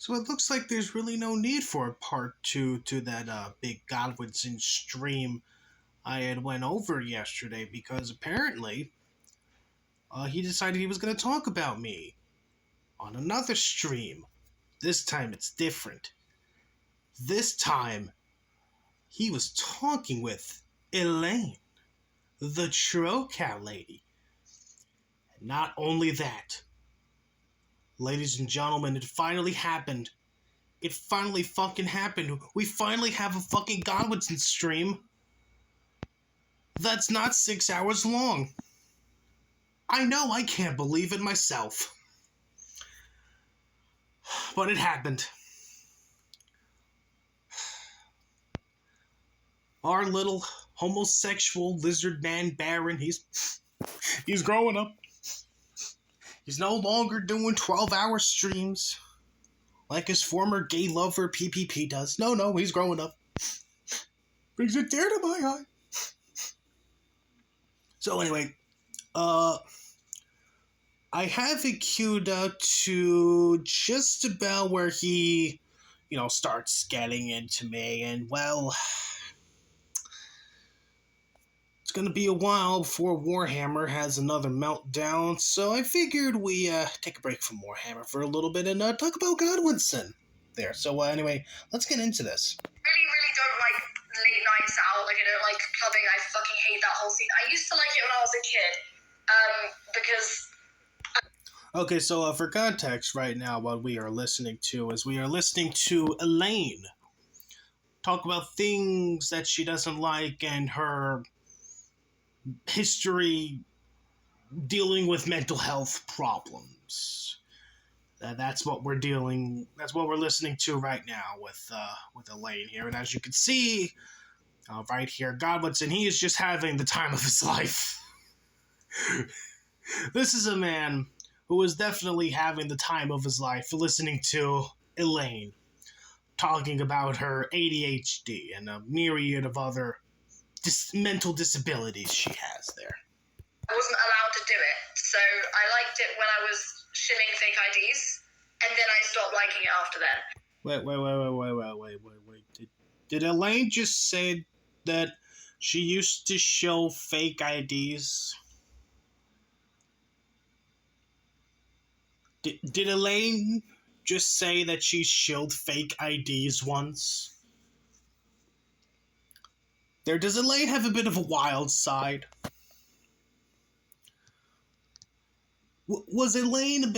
So it looks like there's really no need for a part two to that big Godwinson stream I had went over yesterday because apparently he decided he was going to talk about me on another stream. This time it's different. This time he was talking with Elaine, the Trocow lady. And not only that, ladies and gentlemen, it finally happened. It finally fucking happened. We finally have a fucking Godwinson stream that's not 6 hours long. I know, I can't believe it myself. But it happened. Our little homosexual lizard man Baron, he's growing up. He's no longer doing 12-hour streams like his former gay lover PPP does. No, he's growing up. Brings a tear to my eye. So anyway, I have it queued up to just about where he, starts getting into me, and well, it's gonna be a while before Warhammer has another meltdown, so I figured we take a break from Warhammer for a little bit and talk about Godwinson there. So anyway, let's get into this. Really don't like late nights out. Like, I don't like clubbing. I fucking hate that whole scene. I used to like it when I was a kid, because... Okay, so for context right now, what we are listening to is we are listening to Elaine talk about things that she doesn't like and her history dealing with mental health problems. That's what we're listening to right now with Elaine here. And as you can see, right here, Godwinson, he is just having the time of his life. This is a man who is definitely having the time of his life listening to Elaine talking about her ADHD and a myriad of other mental disabilities she has there. I wasn't allowed to do it, so I liked it when I was shilling fake IDs, and then I stopped liking it after then. Wait. Did Elaine just say that she used to show fake IDs? Did Elaine just say that she showed fake IDs once? Does Elaine have a bit of a wild side? Was Elaine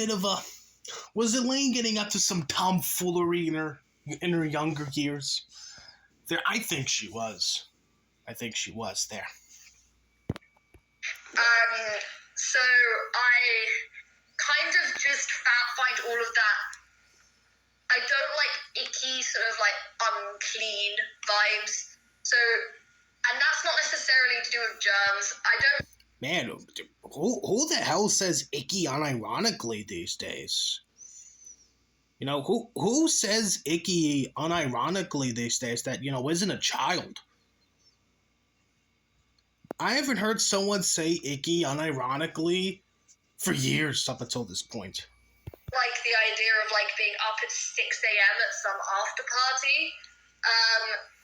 getting up to some tomfoolery in her younger years? I think she was there. So I kind of just find all of that. I don't like icky, sort of like unclean vibes. So, and that's not necessarily to do with germs. I don't... Man, who the hell says icky unironically these days? Who says icky unironically these days that, isn't a child? I haven't heard someone say icky unironically for years up until this point. Like the idea of like being up at 6 a.m. at some after party.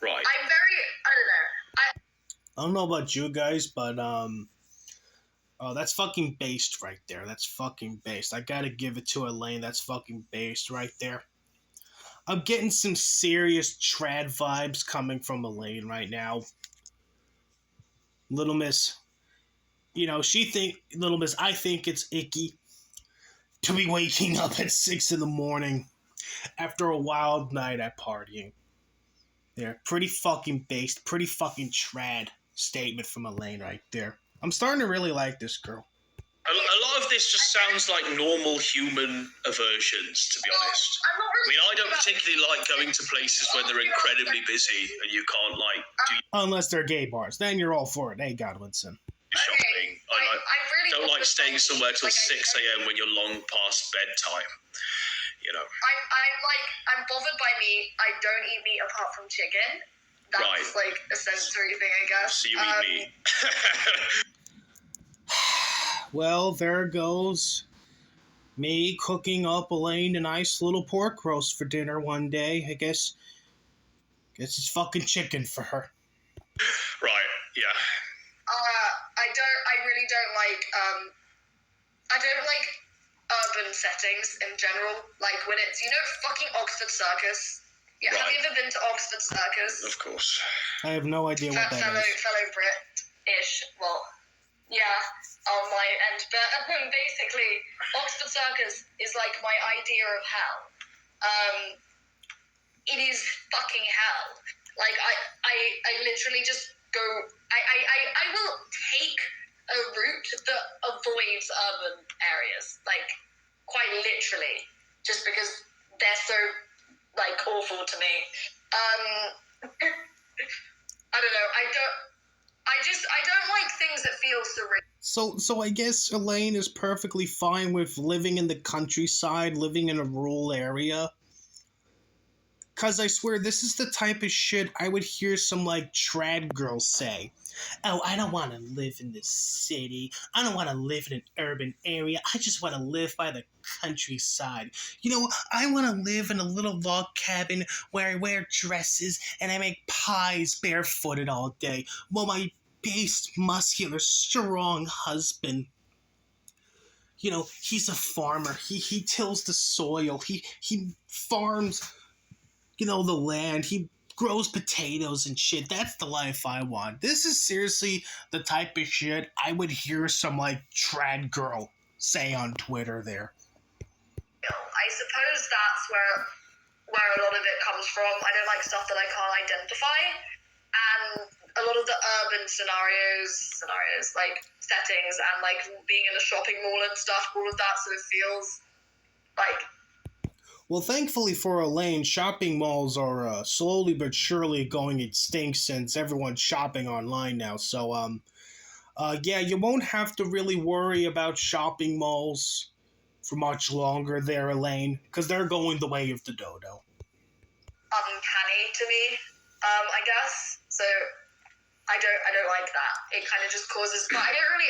Right. I don't know about you guys, but oh, that's fucking based right there. That's fucking based. I gotta give it to Elaine. That's fucking based right there. I'm getting some serious trad vibes coming from Elaine right now. Little Miss, Little Miss, I think it's icky to be waking up at 6 a.m. after a wild night at partying. There, pretty fucking based, pretty fucking trad statement from Elaine right there. I'm starting to really like this girl. A lot of this just sounds like normal human aversions, to be honest. I don't particularly like going to places where they're incredibly busy and you can't, Unless they're gay bars. Then you're all for it. Hey, Godwinson. Shopping. I don't like staying somewhere till 6 a.m. when you're long past bedtime. I'm bothered by meat. I don't eat meat apart from chicken. That's like a sensory thing, I guess. So you eat meat. Well, there goes Me cooking up Elaine a nice little pork roast for dinner one day. I guess it's fucking chicken for her. Right, yeah. I really don't like, I don't like urban settings in general. Like when it's, fucking Oxford Circus. Yeah, right. Have you ever been to Oxford Circus? Of course. I have no idea what that is. Fellow Brit-ish. Well, yeah, on my end. But basically, Oxford Circus is like my idea of hell. It is fucking hell. Like, I literally just go... I will take a route that avoids urban areas. Like, quite literally. Just because they're so... like awful to me. I don't know. I don't like things that feel surreal. So I guess Elaine is perfectly fine with living in the countryside, living in a rural area. 'Cause I swear this is the type of shit I would hear some like trad girls say. Oh, I don't want to live in the city. I don't want to live in an urban area. I just want to live by the countryside. I want to live in a little log cabin where I wear dresses and I make pies barefooted all day while my based, muscular, strong husband, he's a farmer. He tills the soil. He farms, the land. He grows potatoes and shit. That's the life I want. This is seriously the type of shit I would hear some, like, trad girl say on Twitter there. I suppose that's where a lot of it comes from. I don't like stuff that I can't identify. And a lot of the urban scenarios, like, settings, and, like, being in a shopping mall and stuff, all of that sort of feels like... Well, thankfully for Elaine, shopping malls are slowly but surely going extinct since everyone's shopping online now. So, yeah, you won't have to really worry about shopping malls for much longer there, Elaine, because they're going the way of the dodo. Uncanny to me, I guess. So, I don't like that. It kind of just causes. But I don't really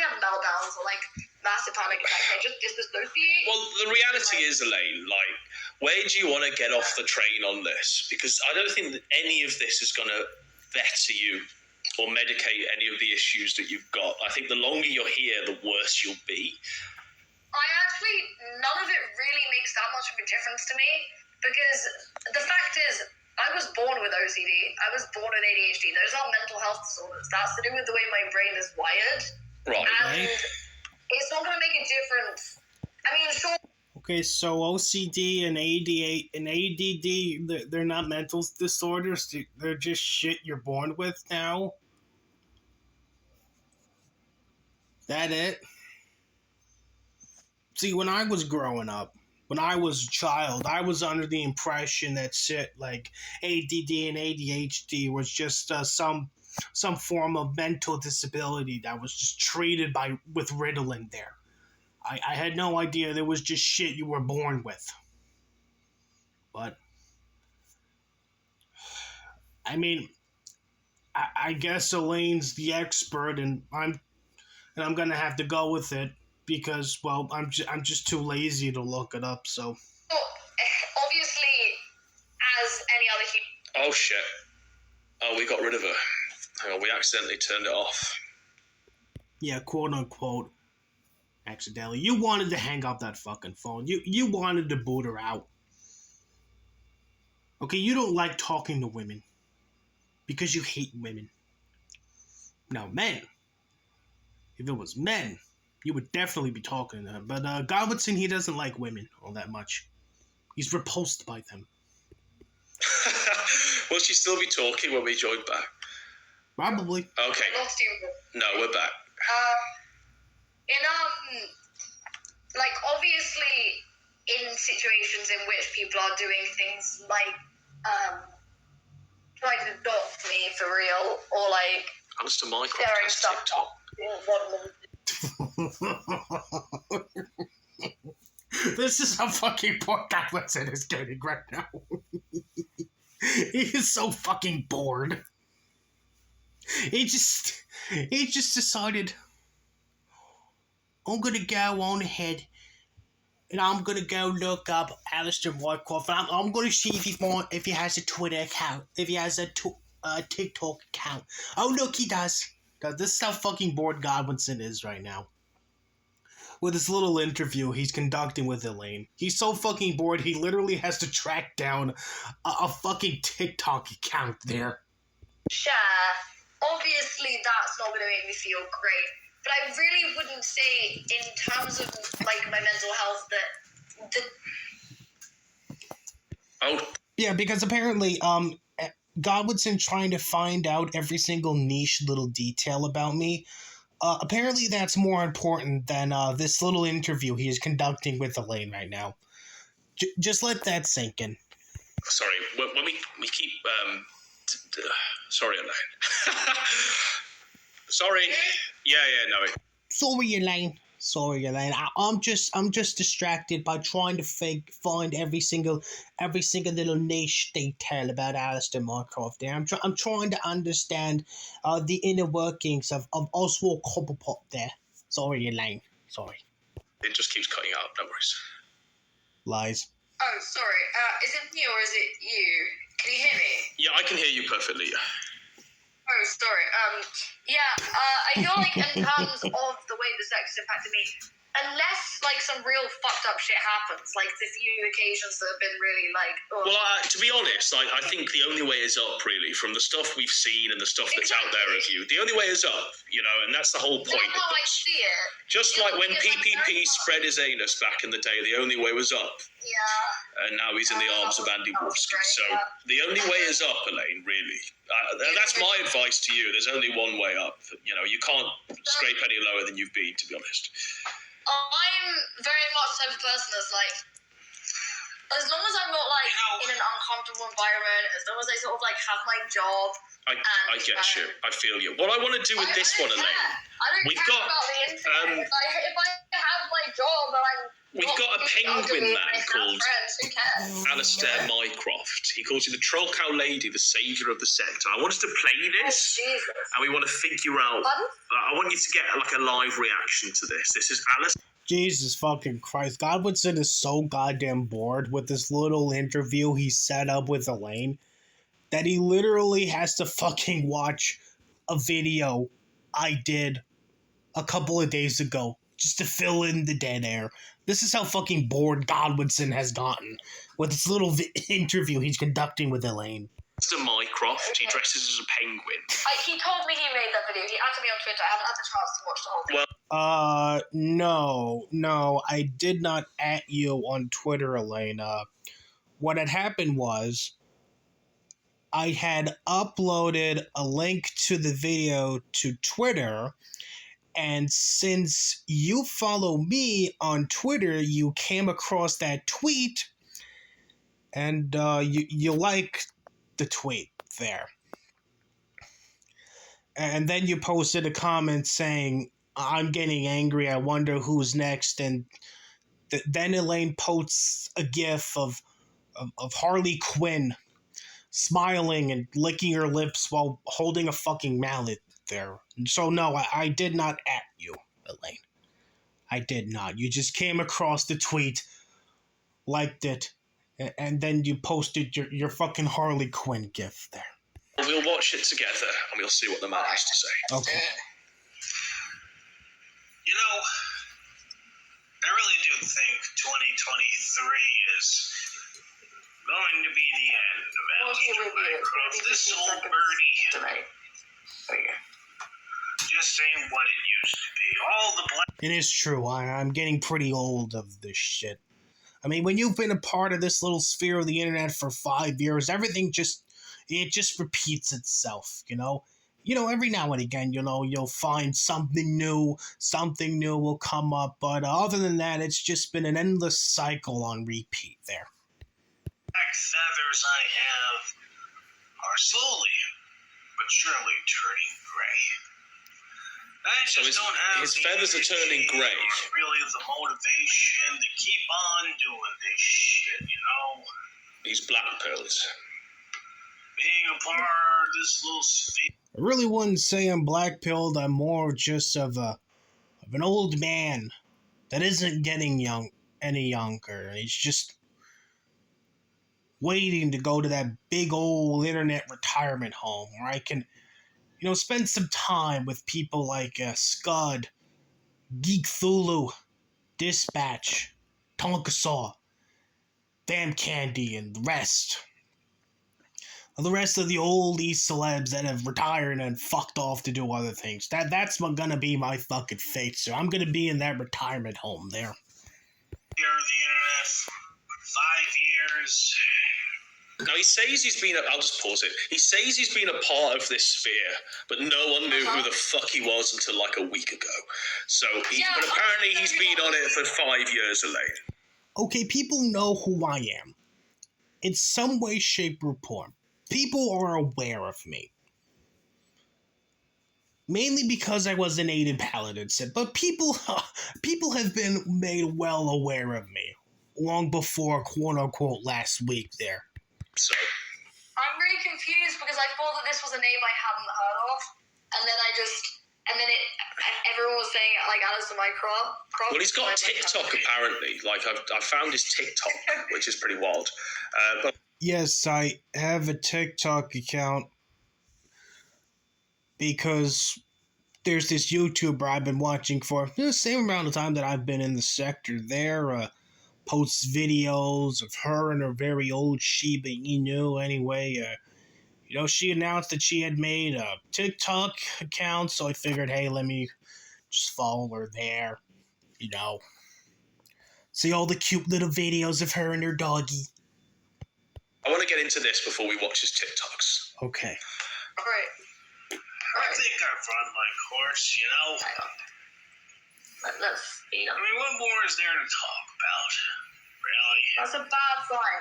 have meltdowns or like massive panic attacks. I just disassociate. Well, the reality is, Elaine, like, where do you want to get off the train on this? Because I don't think that any of this is going to better you or medicate any of the issues that you've got. I think the longer you're here, the worse you'll be. None of it really makes that much of a difference to me because the fact is, I was born with OCD. I was born with ADHD. Those aren't mental health disorders. That's to do with the way my brain is wired. Right. And it's not going to make a difference. I mean, sure. Okay, so OCD and ADD, they're not mental disorders. They're just shit you're born with now. That it? See, when I was growing up, when I was a child, I was under the impression that shit like ADD and ADHD was just some form of mental disability that was just treated with Ritalin there. I had no idea there was just shit you were born with. But I mean, I guess Elaine's the expert, and I'm gonna have to go with it. Because, well, I'm just too lazy to look it up, so... Well, obviously, as any other human... Oh, shit. Oh, we got rid of her. Hang on, we accidentally turned it off. Yeah, quote-unquote, accidentally. You wanted to hang up that fucking phone. You wanted to boot her out. Okay, you don't like talking to women. Because you hate women. Now, men. If it was men... you would definitely be talking to him. But Godwinbitch, he doesn't like women all that much. He's repulsed by them. Will she still be talking when we join back? Probably. Okay. No, we're back. Like, obviously, in situations in which people are doing things like, trying to adopt me for real, or like... Answer my sharing stuff TikTok. This is how fucking poor Godwinbitch is getting right now. He is so fucking bored. He just decided, I'm gonna go on ahead and I'm gonna go look up Alistair Wycroft, and I'm gonna see if he has a Twitter account, if he has a TikTok account. Oh look, he does. This is how fucking bored Godwinson is right now. With this little interview he's conducting with Elaine. He's so fucking bored he literally has to track down a fucking TikTok account there. Share. Obviously, that's not going to make me feel great. But I really wouldn't say, in terms of like my mental health, that Yeah, because apparently, Godwinson trying to find out every single niche little detail about me. Apparently, that's more important than this little interview he is conducting with Elaine right now. Just let that sink in. Sorry, when we keep sorry, Elaine. Sorry. Yeah, no. Sorry, Elaine. I'm just distracted by trying to find every single little niche detail about Alistair Mycroft. There, I'm trying to understand the inner workings of Oswald Cobblepot. There. Sorry, Elaine. Sorry. It just keeps cutting out. No worries. Lies. Oh, sorry. Is it me or is it you? Can you hear me? Yeah, I can hear you perfectly. Yeah. Oh, sorry. I feel like in terms of the way the sex impacted me, unless like some real fucked up shit happens, like the few occasions that have been really like. Oh. Well, to be honest, I think the only way is up, really, from the stuff we've seen and the stuff that's out there of you. The only way is up, and that's the whole point. That's how I see it. Just like when PPP spread his anus back in the day, the only way was up. Yeah. And now he's in the arms of Andy Wolski. So the only way is up, Elaine, really. That's my advice to you. There's only one way up. You can't scrape any lower than you've been, to be honest. I'm very much the type of person that's like, as long as I'm not like in an uncomfortable environment, as long as I sort of like have my job. I get you. I feel you. What I want to do with this one, Elaine, I don't care about the internet. If I have my job and I'm. We've got a penguin man called Alistair Mycroft. He calls you the Troll Cow Lady, the saviour of the sector. I want us to play this, and we want to figure out. I want you to get like a live reaction to this. This is Alistair. Jesus fucking Christ. Godwinson is so goddamn bored with this little interview he set up with Elaine that he literally has to fucking watch a video I did a couple of days ago just to fill in the dead air. This is how fucking bored Godwinson has gotten with this little interview he's conducting with Elaine. Mr. Mycroft, he dresses as a penguin. He told me he made that video. He added me on Twitter. I haven't had the chance to watch the whole thing. No, I did not at you on Twitter, Elaine. What had happened was I had uploaded a link to the video to Twitter, and since you follow me on Twitter, you came across that tweet, and you liked the tweet there. And then you posted a comment saying, I'm getting angry, I wonder who's next, and then Elaine posts a gif of Harley Quinn smiling and licking her lips while holding a fucking mallet there. So no, I did not at you, Elaine. I did not. You just came across the tweet, liked it, and then you posted your fucking Harley Quinn gif there. We'll watch it together and we'll see what the man has to say. Okay. I really do think 2023 is going to be the end of Alistair Mycroft. This old birdie just ain't what it used to be. All the black. It is true. I'm getting pretty old of this shit. I mean, when you've been a part of this little sphere of the internet for 5 years, everything just repeats itself, every now and again, you'll find something new will come up, but other than that, it's just been an endless cycle on repeat there. Black feathers I have are slowly but surely turning gray. I just don't have his feathers are turning gray. Really the motivation to keep on doing this shit, These black pills. Being a part of this little sphere. I really wouldn't say I'm black-pilled. I'm more just of an old man that isn't getting young. any younger. He's just waiting to go to that big old internet retirement home where I can, spend some time with people like Scud, Geek Thulu, Dispatch, Tonkasaw, Damn Candy, and the rest. The rest of the old East celebs that have retired and fucked off to do other things. That's gonna be my fucking fate, sir. I'm gonna be in that retirement home there. Here of the internet for 5 years. Now, he says he's been, I'll just pause it. He says he's been a part of this sphere, but no one knew who the fuck he was until like a week ago. So, but apparently he's been on it for 5 years, Elaine. Okay, people know who I am. In some way, shape, or form. People are aware of me. Mainly because I was an Aiden Paladin, but people have been made well aware of me. Long before, quote-unquote, last week there. So, I'm really confused because I thought that this was a name I hadn't heard of, and then everyone was saying it like Alistair Mycroft. Well, he's got TikTok apparently. Like I found his TikTok, which is pretty wild. But yes, I have a TikTok account because there's this YouTuber I've been watching for the same amount of time that I've been in the sector. There, posts videos of her and her very old Shiba Inu. Anyway, she announced that she had made a TikTok account, so I figured, hey, let me just follow her there. See all the cute little videos of her and her doggy. I want to get into this before we watch his TikToks. Okay. All right. I think I've run my course, Let's, I mean, what more is there to talk about? Really? That's a bad sign.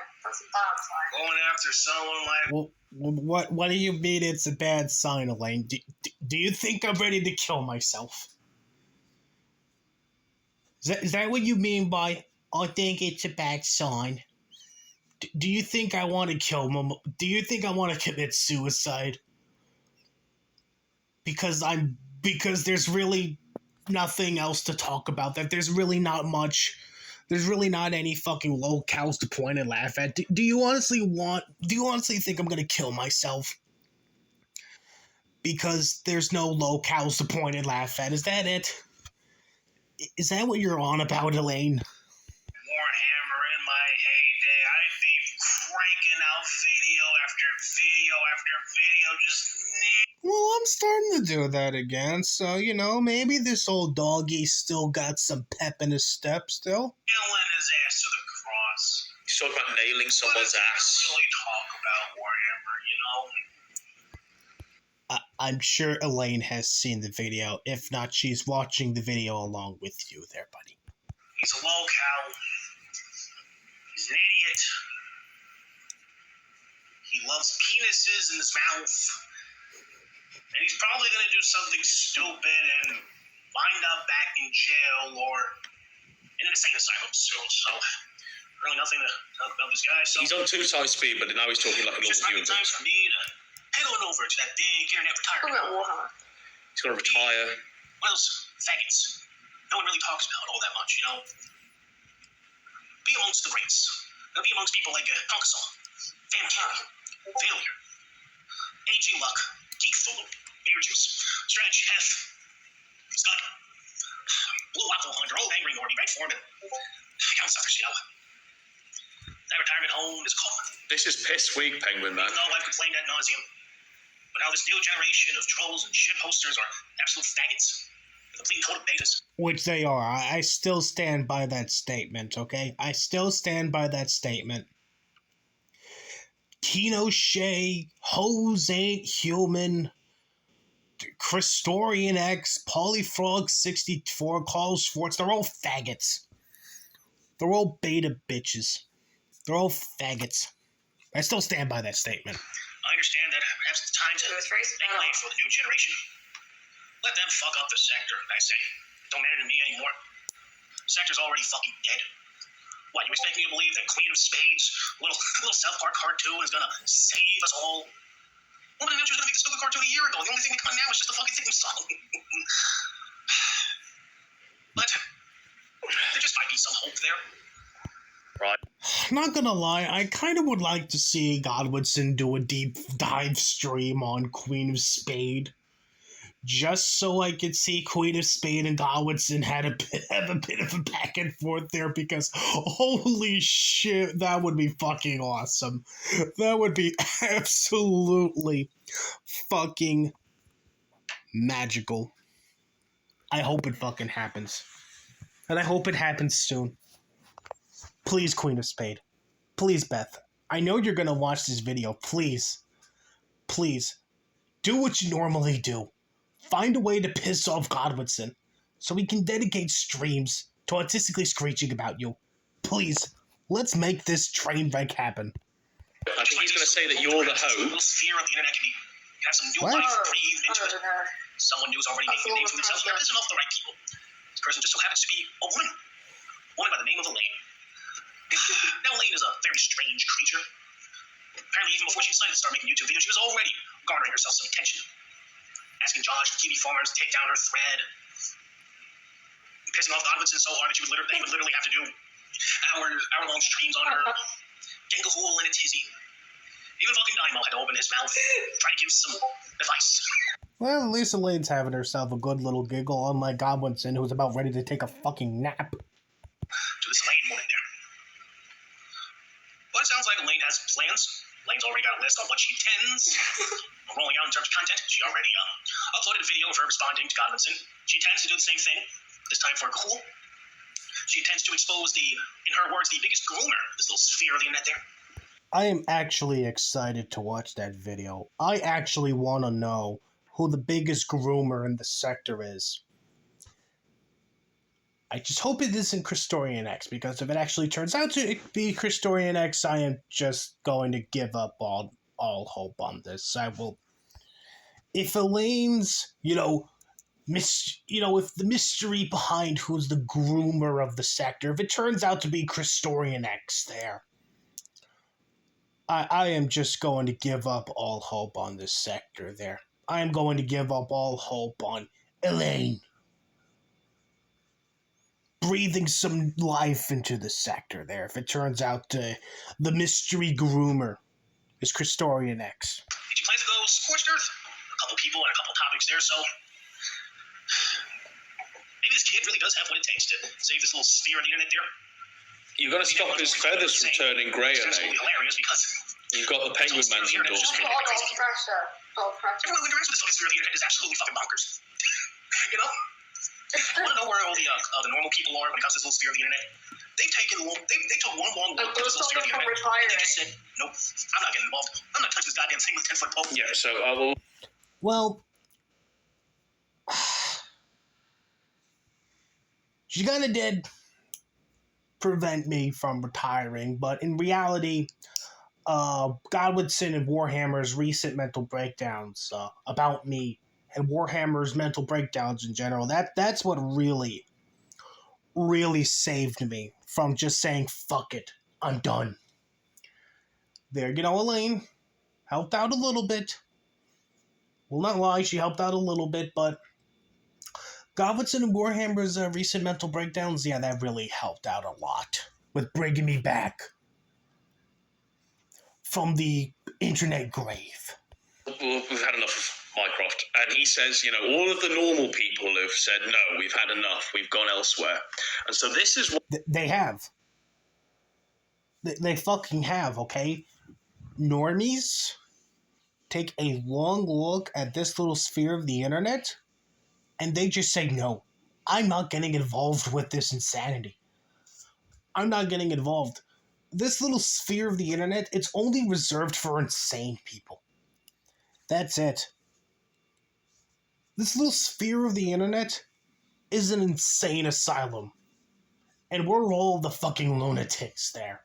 Going after someone like... Well, what do you mean it's a bad sign, Elaine? Do you think I'm ready to kill myself? Is that what you mean by, I think it's a bad sign? Do you think I want to kill him? Do you think I want to commit suicide? Because there's really nothing else to talk about. That there's really not much. There's really not any fucking locales to point and laugh at. Do you honestly think I'm gonna kill myself? Because there's no locales to point and laugh at. Is that it? Is that what you're on about, Elaine? Warhammer in my heyday, I'd be cranking out video after video after video, just... Well, I'm starting to do that again, so, maybe this old doggy's still got some pep in his step still. Nailing his ass to the cross. He's talking about nailing someone's ass. Really talk about Warhammer, I'm sure Elaine has seen the video. If not, she's watching the video along with you there, buddy. He's a low-cal. He's an idiot. He loves penises in his mouth. And he's probably going to do something stupid and wind up back in jail or in an insane asylum soon. So, really nothing to talk about this guy. So he's on 2 times speed, but now he's talking like a normal human. It's just time for me to head on over to that big internet retirement. He's going to retire. Well, faggots. No one really talks about all that much, Be amongst the greats. Be amongst people like Tonkasaw, Van Candy, Failure, A.G. Luck, Geek Thulu, Beer Juice, Stretch, Hef, Scud, Blue Apple Hunter, Old Angry Nordy, Red Foreman, Count Suffers, That retirement home is calling. This is piss weak, Penguin Man. No, I've complained ad nauseum. But now this new generation of trolls and shit posters are absolute faggots. Complete total betas. Which they are. I still stand by that statement, okay? I still stand by that statement. Kino Shea, Hoes Ain't Human, Christorian X, Polyfrog 64, Carl Schwartz, they're all faggots. They're all beta bitches. They're all faggots. I still stand by that statement. I understand that perhaps it's time to make way for the new generation. Let them fuck up the sector, I say. Don't matter to me anymore. The sector's already fucking dead. What, you expect me to believe that Queen of Spades, little South Park cartoon, is gonna save us all? Woman Adventure's gonna make the stupid cartoon a year ago. The only thing they cut now is just a fucking theme song. But there just might be some hope there. Not gonna lie, I kind of would like to see Godwinson do a deep dive stream on Queen of Spade. Just so I could see Queen of Spade and Godwinson have a bit of a back and forth there, because holy shit, that would be fucking awesome. That would be absolutely fucking magical. I hope it fucking happens. And I hope it happens soon. Please, Queen of Spade. Please, Beth. I know you're gonna watch this video. Please. Please. Do what you normally do. Find a way to piss off Godwinson so we can dedicate streams to artistically screeching about you. Please, let's make this train wreck happen. I think he's going to say that you're the host. Little sphere of the internet can have some new life breathed into it. Someone new is already making a name for themselves. They're pissing off the right people. This person just so happens to be a woman. A woman by the name of Elaine. Now, Elaine is a very strange creature. Apparently, even before she decided to start making YouTube videos, she was already garnering herself some attention. Asking Josh, TV farmers, to take down her thread. Pissing off Godwinson so hard that they would literally have to do hour-long streams on her. Getting a hole in a tizzy. Even fucking Dynamo had to open his mouth, try to give some advice. Well, at least Elaine's having herself a good little giggle, unlike Godwinson, who's about ready to take a fucking nap. To this Elaine woman there. Well, it sounds like Elaine has plans. Elaine's already got a list on what she intends rolling out in terms of content. She already uploaded a video of her responding to Godwinson. She intends to do the same thing, this time for cool. She intends to expose in her words, the biggest groomer, this little sphere of the internet there. I am actually excited to watch that video. I actually want to know who the biggest groomer in the sector is. I just hope it isn't Christorian X, because if it actually turns out to be Christorian X, I am just going to give up all hope on this. I will... If Elaine's, if the mystery behind who's the groomer of the sector, if it turns out to be Christorian X there, I am just going to give up all hope on this sector there. I am going to give up all hope on Elaine breathing some life into the sector there, if it turns out the mystery groomer is Christorian X. Did you plan to go scorched earth? A couple people and a couple topics there, so maybe this kid really does have what it takes to save this little sphere of the internet there. You've got to stop his feathers from turning grey, It's absolutely hilarious because You've got the Penguin Man's endorsement. Everyone who interacts with this fucking sphere of the internet is absolutely fucking bonkers. You know? I want to know where all the normal people are when it comes to this little sphere of the internet. They took one long look at this little sphere of the internet, and they just said, nope, I'm not getting involved. I'm not touching this goddamn thing with 10-foot pole. Yeah, so I will... Well, she kind of did prevent me from retiring, but in reality, Godwinson and Warhammer's recent mental breakdowns about me, and Warhammer's mental breakdowns in general, that's what really saved me from just saying, fuck it, I'm done. There, Elaine helped out a little bit. Will not lie, she helped out a little bit, but Godwinson and Warhammer's recent mental breakdowns, yeah, that really helped out a lot with bringing me back from the internet grave. We've had enough of Mycroft, and he says, all of the normal people have said, no, we've had enough, we've gone elsewhere. And so this is what... They have. They fucking have, okay? Normies take a long look at this little sphere of the internet, and they just say, no, I'm not getting involved with this insanity. I'm not getting involved. This little sphere of the internet, it's only reserved for insane people. That's it. This little sphere of the internet is an insane asylum. And we're all the fucking lunatics there.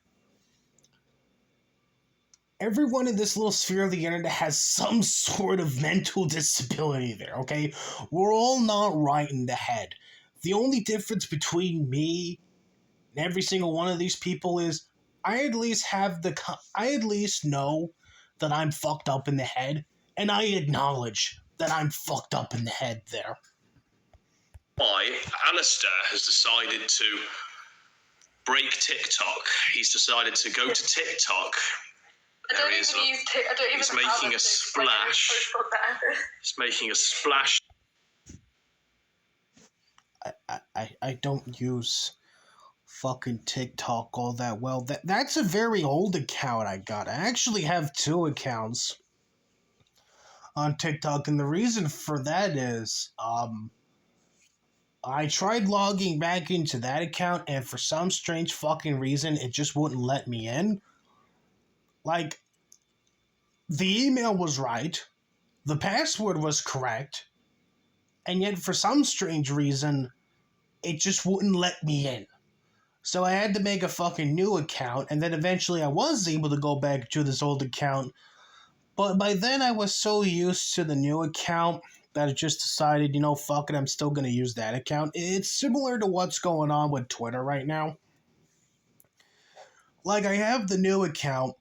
Everyone in this little sphere of the internet has some sort of mental disability there, okay? We're all not right in the head. The only difference between me and every single one of these people is I at least know that I'm fucked up in the head, and I acknowledge that I'm fucked up in the head there. Why Alistair has decided to break TikTok. He's decided to go to TikTok. I don't even use TikTok. I don't even He's have making a TikTok. splash. He's making a splash. I don't use fucking TikTok all that well. That's a very old account I got. I actually have 2 accounts on TikTok, and the reason for that is I tried logging back into that account, and for some strange fucking reason it just wouldn't let me in. Like, the email was right, the password was correct, and yet for some strange reason it just wouldn't let me in. So I had to make a fucking new account, and then eventually I was able to go back to this old account. But by then I was so used to the new account that I just decided, fuck it, I'm still going to use that account. It's similar to what's going on with Twitter right now. Like, I have the new account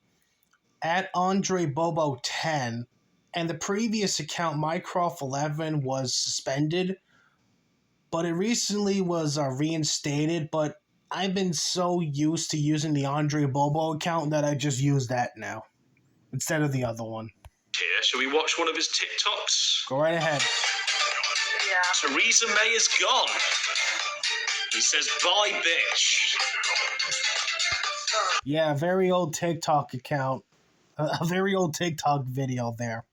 at AndreBobo10, and the previous account, Mycroft11, was suspended, but it recently was reinstated, but I've been so used to using the Andre Bobo account that I just use that now, instead of the other one. Here, shall we watch one of his TikToks? Go right ahead. Yeah. Theresa May is gone. He says, bye, bitch. Yeah, very old TikTok account. A very old TikTok video there.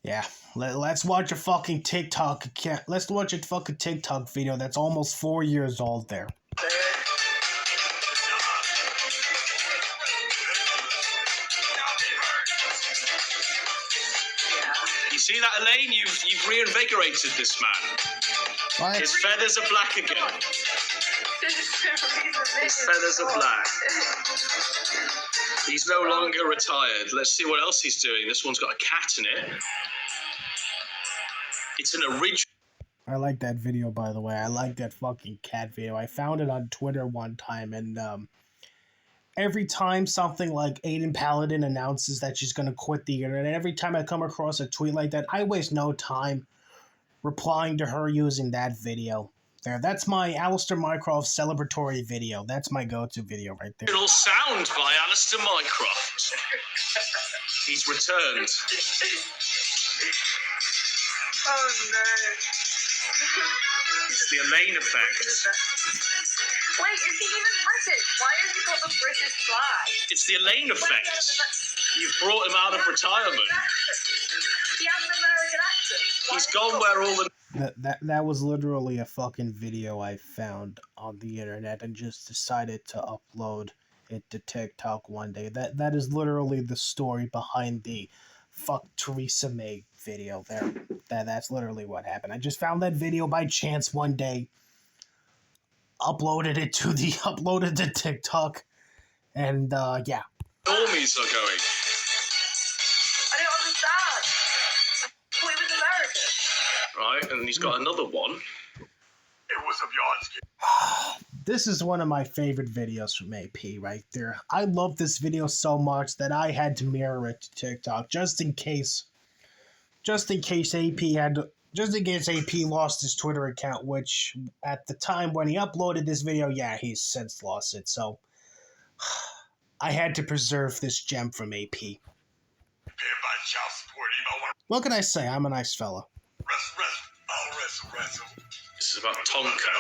Yeah, let's watch a fucking TikTok account. Let's watch a fucking TikTok video that's almost 4 years old there. You see that, Elaine? You've reinvigorated this man. What? His feathers are black again. His feathers are black. He's no longer retired. Let's see what else he's doing. This one's got a cat in it. It's an original. I like that video, by the way. I like that fucking cat video. I found it on Twitter one time, and every time something like Aiden Paladin announces that she's going to quit the internet, every time I come across a tweet like that, I waste no time replying to her using that video. There, that's my Alistair Mycroft celebratory video. That's my go-to video right there. Original sound by Alistair Mycroft. He's returned. Oh no. It's the Elaine effect. Wait, is he even British? Why has he got the British flag? It's the Elaine effect. You've brought him out of retirement. He has an American accent. He's gone where all the... That was literally a fucking video I found on the internet and just decided to upload it to TikTok one day. That is literally the story behind the fuck Theresa May video there. That's literally what happened. I just found that video by chance one day, uploaded it to TikTok, and yeah. Normies are going. I don't understand. I thought he was American. Right, and he's got another one. It was a Beyonce. This is one of my favorite videos from AP right there. I love this video so much that I had to mirror it to TikTok just in case AP lost his Twitter account, which at the time when he uploaded this video, yeah, he's since lost it. So I had to preserve this gem from AP. What can I say? I'm a nice fella. This is about Tonka.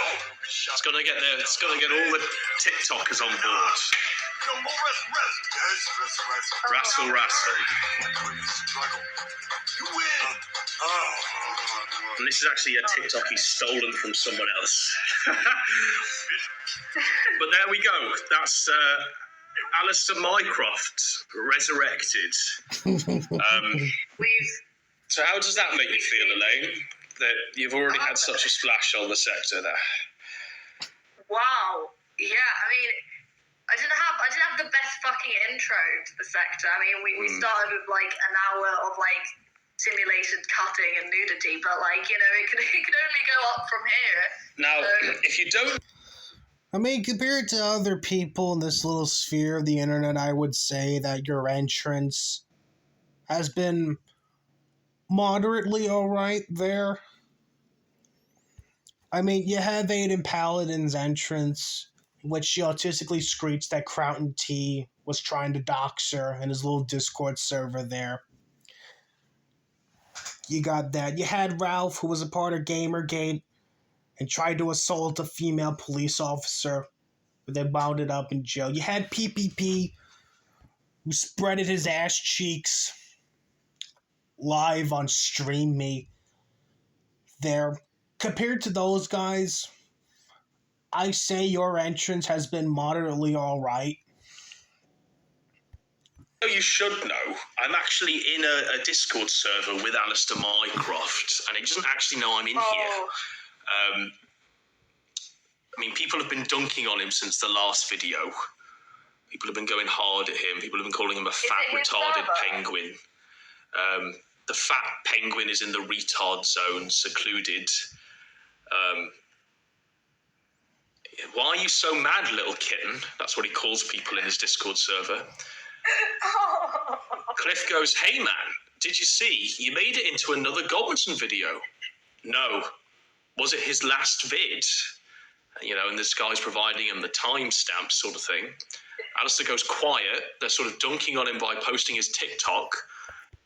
It's gonna get there. It's gonna get all the TikTokers on board. Wrestle. And this is actually a TikTok he's stolen from someone else. But there we go. That's Alistair Mycroft resurrected. So how does that make you feel, Elaine? That you've already had such a splash on the sector there? Wow. Yeah, I mean, I didn't have the best fucking intro to the sector. I mean, we started with like an hour of like simulated cutting and nudity, but like, you know, it can only go up from here. Now, if you don't... I mean, compared to other people in this little sphere of the internet, I would say that your entrance has been moderately alright there. I mean, you have Aiden Paladin's entrance, which she artistically screeched that Crown T was trying to dox her in his little Discord server there. You got that. You had Ralph, who was a part of Gamergate, and tried to assault a female police officer, but they wound it up in jail. You had PPP, who spreaded his ass cheeks live on Stream Me there. Compared to those guys, I say your entrance has been moderately alright. You should know, I'm actually in a Discord server with Alistair Mycroft, and he doesn't actually know I'm in here. I mean, people have been dunking on him since the last video. People have been going hard at him. People have been calling him a fat, retarded penguin. The fat penguin is in the retard zone, secluded. Why are you so mad, little kitten? That's what he calls people in his Discord server. Cliff goes, hey man, did you see? You made it into another Godwinson video. No. Was it his last vid? You know, and this guy's providing him the timestamp sort of thing. Alistair goes quiet. They're sort of dunking on him by posting his TikTok.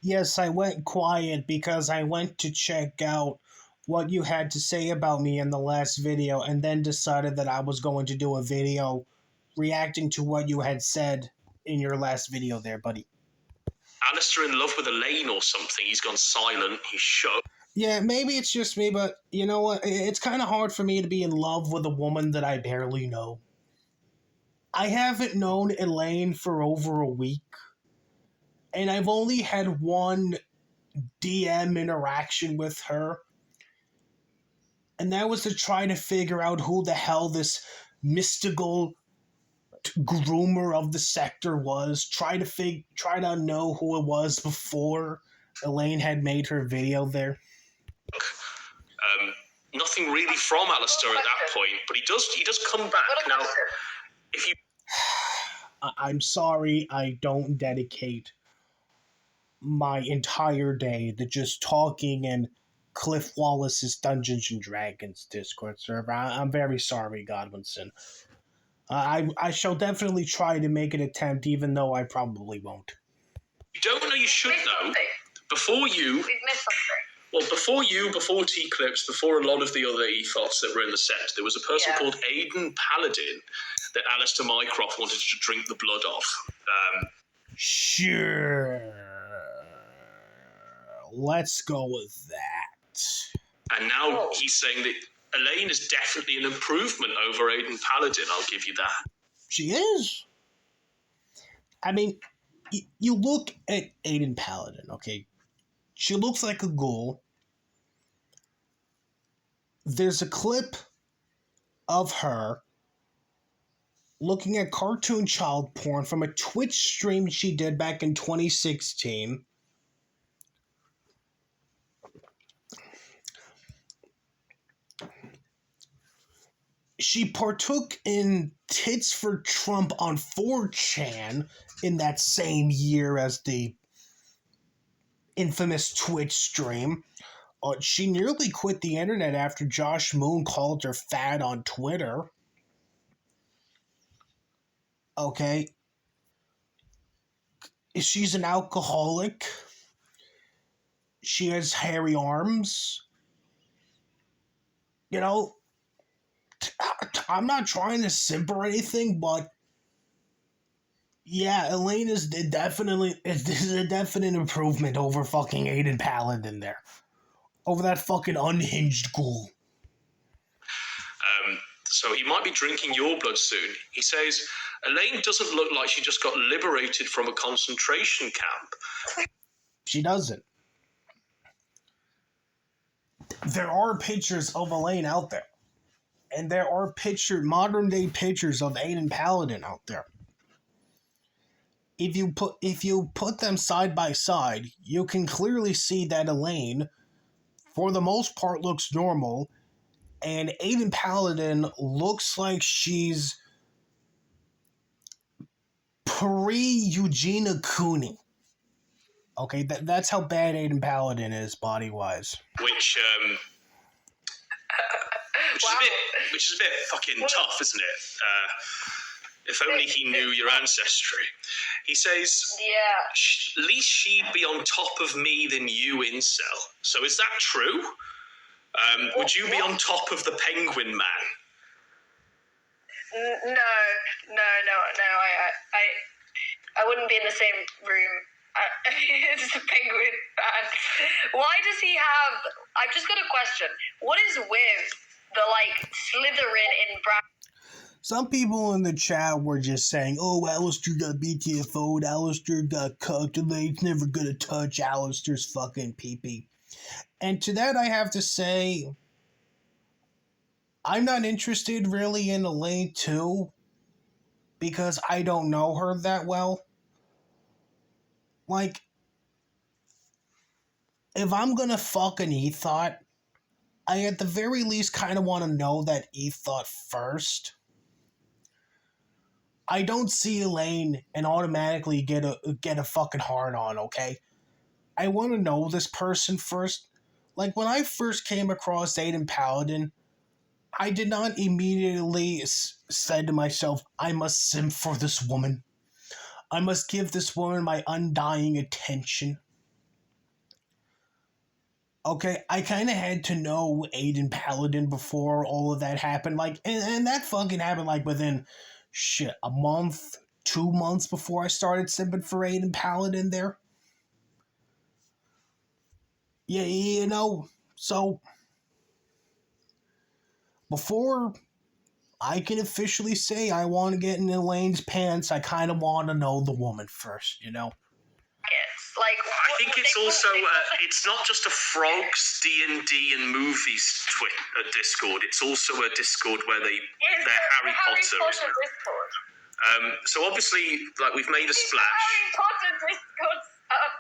Yes, I went quiet because I went to check out what you had to say about me in the last video and then decided that I was going to do a video reacting to what you had said in your last video there, buddy. Alistair in love with Elaine or something. He's gone silent. He's shook. Yeah, maybe it's just me, but you know what? It's kind of hard for me to be in love with a woman that I barely know. I haven't known Elaine for over a week, and I've only had one DM interaction with her, and that was to try to figure out who the hell this mystical groomer of the sector was. Try to know who it was before Elaine had made her video there. Nothing really from Alistair at that point, but he does come back. Now, if you... I'm sorry I don't dedicate my entire day to just talking in Cliff Wallace's Dungeons & Dragons Discord server. I'm very sorry, Godwinson. I shall definitely try to make an attempt, even though I probably won't. You don't know, you should know. Before you... We've missed something. Well, before you, before T-Clips, before a lot of the other ethots that were in the set, there was a person called Aiden Paladin that Alistair Mycroft wanted to drink the blood off. Sure. Let's go with that. And now he's saying that Elaine is definitely an improvement over Aiden Paladin, I'll give you that. She is. I mean, you look at Aiden Paladin, okay? She looks like a ghoul. There's a clip of her looking at cartoon child porn from a Twitch stream she did back in 2016. She partook in Tits for Trump on 4chan in that same year as the infamous Twitch stream. She nearly quit the internet after Josh Moon called her fat on Twitter. Okay. She's an alcoholic. She has hairy arms. You know, I'm not trying to simp or anything, but yeah, Elaine is a definite improvement over fucking Aiden Paladin there. Over that fucking unhinged ghoul. So he might be drinking your blood soon. He says, Elaine doesn't look like she just got liberated from a concentration camp. She doesn't. There are pictures of Elaine out there. And there are modern day pictures of Aiden Paladin out there. If you put them side by side, you can clearly see that Elaine, for the most part, looks normal, and Aiden Paladin looks like she's pre-Eugenia Cooney. Okay, that's how bad Aiden Paladin is body-wise. Which which is a bit fucking tough, isn't it? If only he knew your ancestry. He says, Yeah. at least she'd be on top of me than you, incel. So is that true? Would you be on top of the Penguin Man? No. I wouldn't be in the same room. It's a penguin man. Why does he have... I've just got a question. What is with the, Slytherin in brown... Some people in the chat were just saying, oh, Alistair got BTFO'd, Alistair got cucked, Elaine's never gonna touch Alistair's fucking pee-pee. And to that I have to say, I'm not interested really in Elaine too, because I don't know her that well. Like, if I'm gonna fuck an thot, I at the very least kind of want to know that thot first. I don't see Elaine and automatically get a fucking hard on, okay? I want to know this person first. Like, when I first came across Aiden Paladin, I did not immediately say to myself, I must simp for this woman. I must give this woman my undying attention. Okay, I kind of had to know Aiden Paladin before all of that happened. Like, and that fucking happened, within, a month, 2 months before I started simping for Aiden Paladin there. Yeah, so... Before I can officially say I want to get in Elaine's pants, I kind of want to know the woman first, I think it's also it's not just a Frogs D&D and movies Discord. It's also a Discord where they're Harry Potter. Discord. So obviously, we've made a splash. Harry Potter Discord.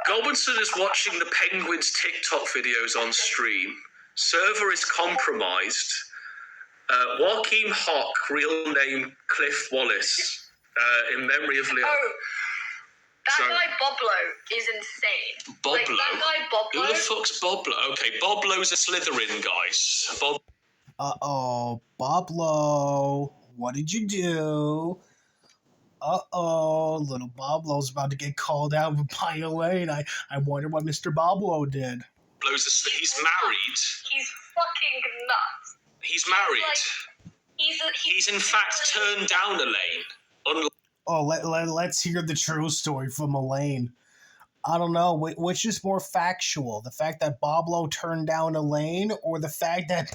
Goldwinson is watching the Penguins TikTok videos on stream. Server is compromised. Joachim Hock, real name Cliff Wallace, in memory of Leo. Oh. That guy Boblo is insane. Boblo? That guy Boblo. Who the fuck's Boblo? Okay, Boblo's a Slytherin, guys. Uh-oh, Boblo, what did you do? Uh-oh, little Boblo's about to get called out by Elaine. I wonder what Mr. Boblo did. He's married. He's fucking nuts. He's married. He's in fact turned down Elaine. Let's hear the true story from Elaine. I don't know, which is more factual? The fact that Boblo turned down Elaine, or the fact that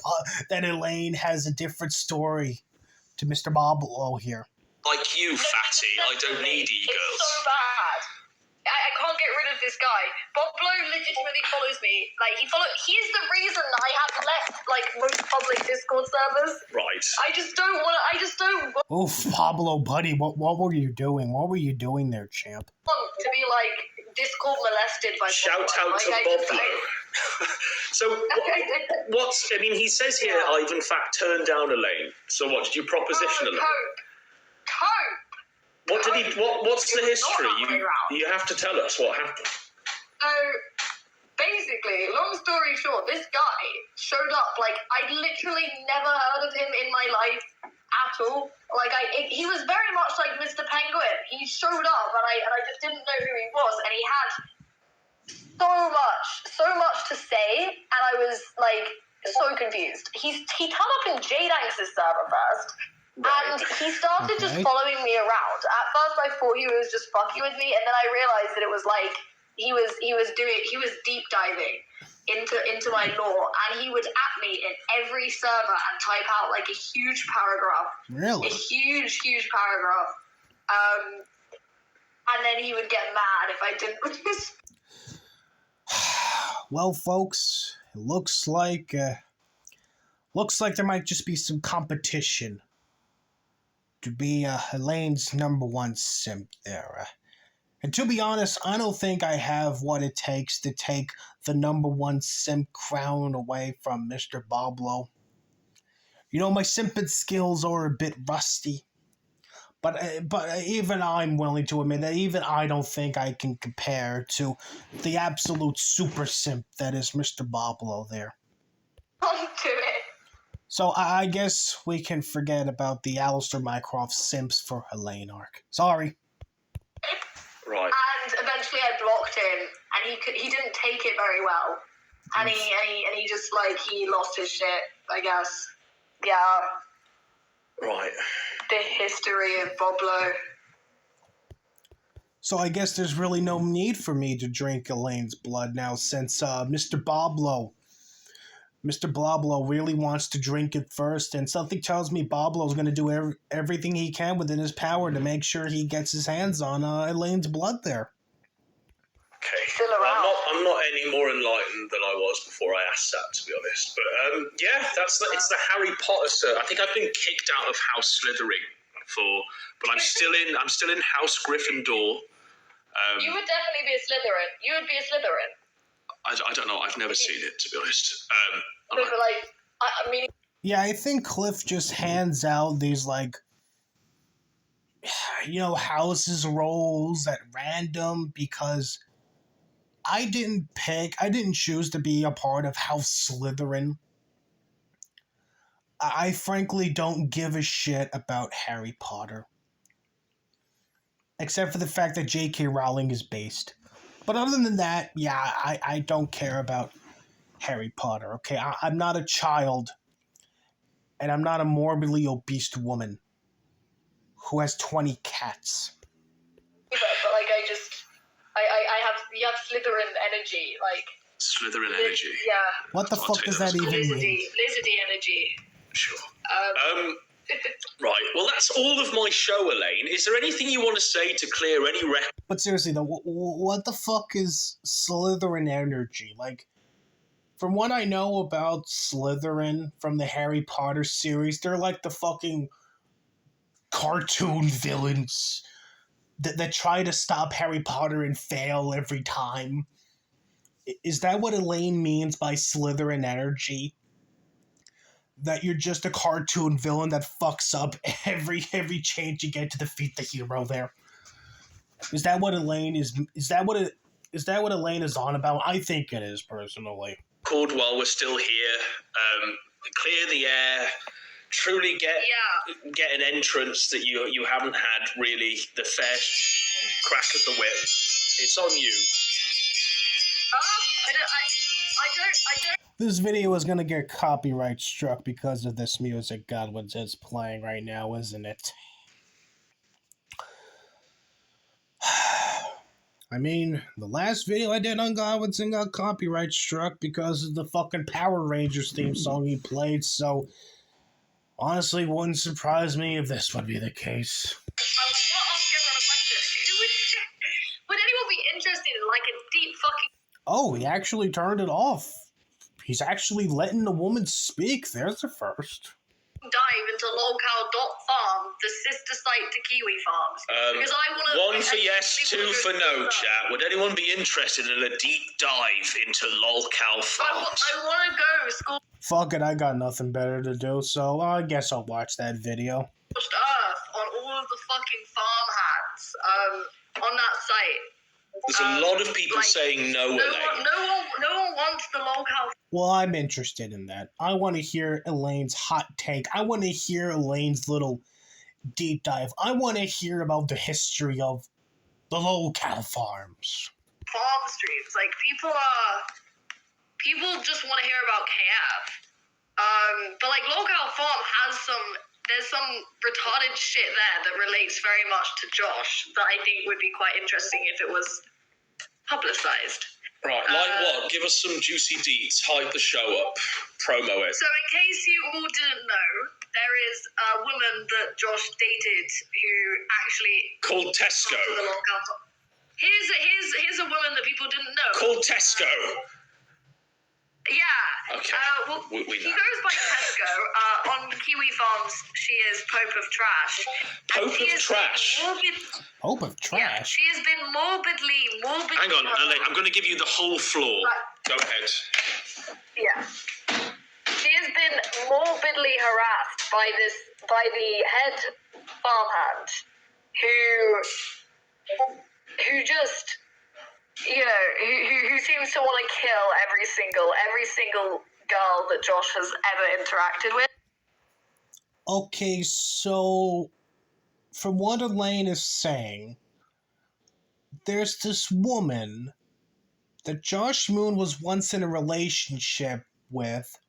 Elaine has a different story to Mr. Boblo here? Like you, fatty, I don't need e-girls. It's so bad. I can't get rid of this guy. Boblo legitimately follows me. He is the reason that I have left, most public Discord servers. Right. I just don't want. Oof, Pablo, buddy, what were you doing? What were you doing there, champ? To be, Discord molested by Shout Boblo. out to Boblo. So, he says here, I've in fact turned down Elaine. So what, did you proposition Elaine? Cope. What did he? What's the history? You have to tell us what happened. So basically, long story short, this guy showed up. I'd literally never heard of him in my life at all. He was very much like Mr. Penguin. He showed up, and I just didn't know who he was, and he had so much to say, and I was so confused. He turned up in J-Danks' server first. Right. And he started just following me around. At first, I thought he was just fucking with me, and then I realized that it was he was deep diving into my lore, and he would at me in every server and type out a huge paragraph. Really? A huge paragraph. And then he would get mad if I didn't. Well, folks, it looks like there might just be some competition to be Elaine's number one simp there. And to be honest, I don't think I have what it takes to take the number one simp crown away from Mr. Boblo. My simping skills are a bit rusty. But even I'm willing to admit that even I don't think I can compare to the absolute super simp that is Mr. Boblo there. On to it. So I guess we can forget about the Alistair Mycroft Simps for Elaine arc. Sorry. Right. And eventually I blocked him, and he didn't take it very well. And he just, like, he lost his shit, I guess. Yeah. Right. The history of Boblo. So I guess there's really no need for me to drink Elaine's blood now, since Mr. Boblo really wants to drink it first, and something tells me Boblo's going to do everything he can within his power to make sure he gets his hands on Elaine's blood there. Okay. Still around. I'm not any more enlightened than I was before I asked that, to be honest. But yeah, it's the Harry Potter. I think I've been kicked out of House Slytherin but I'm still in House Gryffindor. You would definitely be a Slytherin. You would be a Slytherin. I don't know. I've never seen it, to be honest. But like, I mean. Yeah, I think Cliff just hands out these, like, houses roles at random because I didn't choose to be a part of House Slytherin. I frankly don't give a shit about Harry Potter. Except for the fact that J.K. Rowling is based. But other than that, yeah, I don't care about Harry Potter, okay? I'm not a child, and I'm not a morbidly obese woman who has 20 cats. But like, you have Slytherin energy, like. Slytherin energy. Yeah. What the fuck does that even mean? Lizardy energy. Sure. Right, well, that's all of my show, Elaine. Is there anything you want to say to clear any record? But seriously, though, what the fuck is Slytherin energy? Like, from what I know about Slytherin from the Harry Potter series, they're like the fucking cartoon villains that try to stop Harry Potter and fail every time. Is that what Elaine means by Slytherin energy? That you're just a cartoon villain that fucks up every chance you get to defeat the hero there? Is that what Elaine is? Is that what Elaine is on about? I think it is, personally. While we're still here, clear the air, truly get an entrance that you haven't had really the fair crack of the whip. It's on you. I don't. This video is gonna get copyright struck because of this music Godwin's is playing right now, isn't it? I mean, the last video I did on Godwinson got copyright struck because of the fucking Power Rangers theme song he played, so honestly, wouldn't surprise me if this would be the case. I'll ask everyone a question. Would anyone be interested in, like, a deep fucking... Oh, he actually turned it off. He's actually letting the woman speak. There's the first. Dive into lolcow.farm, the sister site to Kiwi Farms. Because I want to... One for yes, two for no, chat. Would anyone be interested in a deep dive into lolcow farms? I want to go school... Fuck it, I got nothing better to do, so I guess I'll watch that video. Earth on all of the fucking farmhands on that site. There's a lot of people saying no, Elaine. No one wants the lolcow. Well, I'm interested in that. I want to hear Elaine's hot take. I want to hear Elaine's little deep dive. I want to hear about the history of the lolcow farms. Farm streets, like people just want to hear about KF. But like lolcow farm there's some retarded shit there that relates very much to Josh that I think would be quite interesting if it was publicized. Right, like what? Give us some juicy deets, hype the show up, promo it. So in case you all didn't know, there is a woman that Josh dated who actually... Called Tesco. Here's a woman that people didn't know. Called Tesco. Yeah. Okay. We he know. goes by Tesco. On Kiwi Farms, she is Pope of Trash. Pope of Trash? Pope of Trash? Yeah, she has been morbidly... Hang on, Elaine, I'm going to give you the whole floor. Go ahead. Yeah. She has been morbidly harassed by the head farmhand who just, who seems to want to kill every single girl that Josh has ever interacted with. Okay, so from what Elaine is saying, there's this woman that Josh Moon was once in a relationship with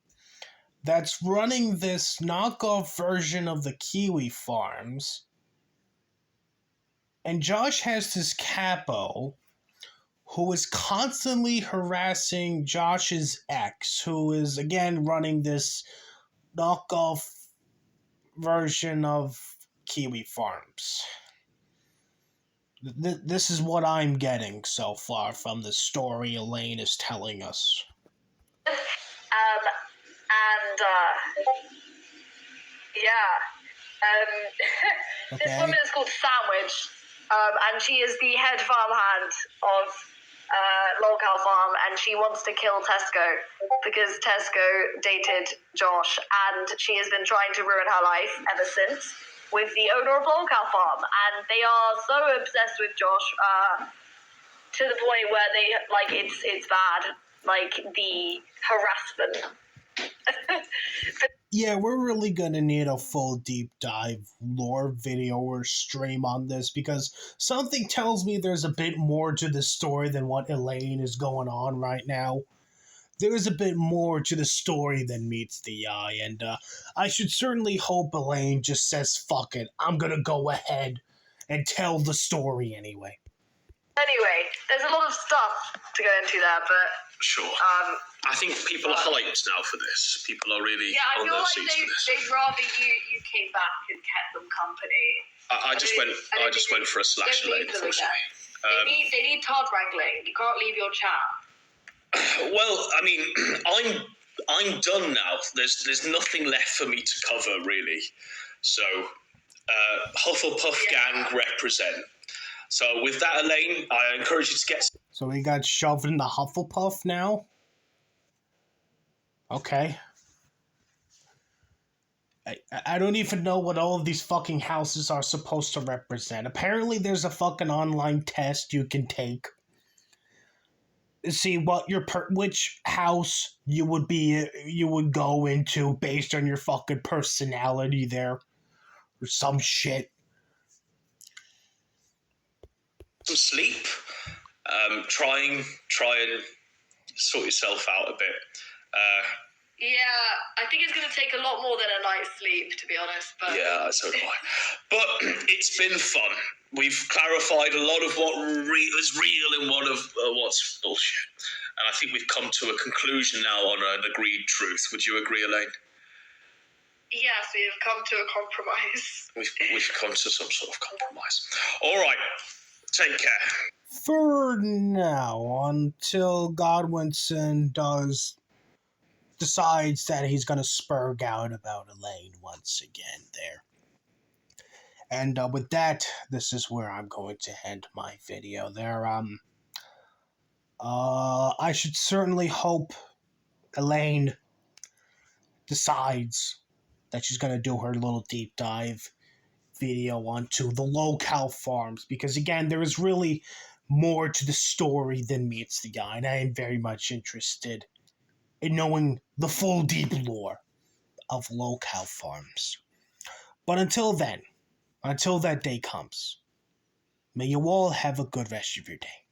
that's running this knockoff version of the Kiwi Farms. And Josh has this capo who is constantly harassing Josh's ex, who is again running this knockoff version of Kiwi Farms. This is what I'm getting so far from the story Elaine is telling us. This woman is called Sandwich, and she is the head farmhand of Lolcow Farm, and she wants to kill Tesco because Tesco dated Josh, and she has been trying to ruin her life ever since with the owner of Lolcow Farm, and they are so obsessed with Josh to the point where they it's bad, like the harassment. Yeah, we're really gonna need a full deep dive lore video or stream on this because something tells me there's a bit more to the story than what Elaine is going on right now. There's a bit more to the story than meets the eye, and I should certainly hope Elaine just says, fuck it, I'm gonna go ahead and tell the story anyway. Anyway, there's a lot of stuff to go into there, but... Sure. I think people are hyped now for this. People are really on their seats for this. They'd rather you came back and kept them company. I just went for a slash lane, unfortunately. They need Todd wrangling. You can't leave your chat. Well, I mean, I'm done now. There's nothing left for me to cover, really. So, Hufflepuff gang represent. So with that, Elaine, I encourage you to get... So he got shoved in the Hufflepuff now? Okay. I don't even know what all of these fucking houses are supposed to represent. Apparently there's a fucking online test you can take. See what which house you would go into based on your fucking personality there. Or some shit. Some sleep. Try and sort yourself out a bit. Yeah, I think it's going to take a lot more than a night's sleep, to be honest. But yeah, so do I. But it's been fun. We've clarified a lot of what is real and what of what's bullshit. And I think we've come to a conclusion now on an agreed truth. Would you agree, Elaine? Yes, we have come to a compromise. We've come to some sort of compromise. All right. Take care. For now, until Godwinson decides that he's going to spurg out about Elaine once again there. And with that, this is where I'm going to end my video there. I should certainly hope Elaine decides that she's going to do her little deep dive video onto the Lolcow Farms, because again, there is really more to the story than meets the eye, and I am very much interested in knowing the full deep lore of Lolcow Farms. But until then, until that day comes, may you all have a good rest of your day.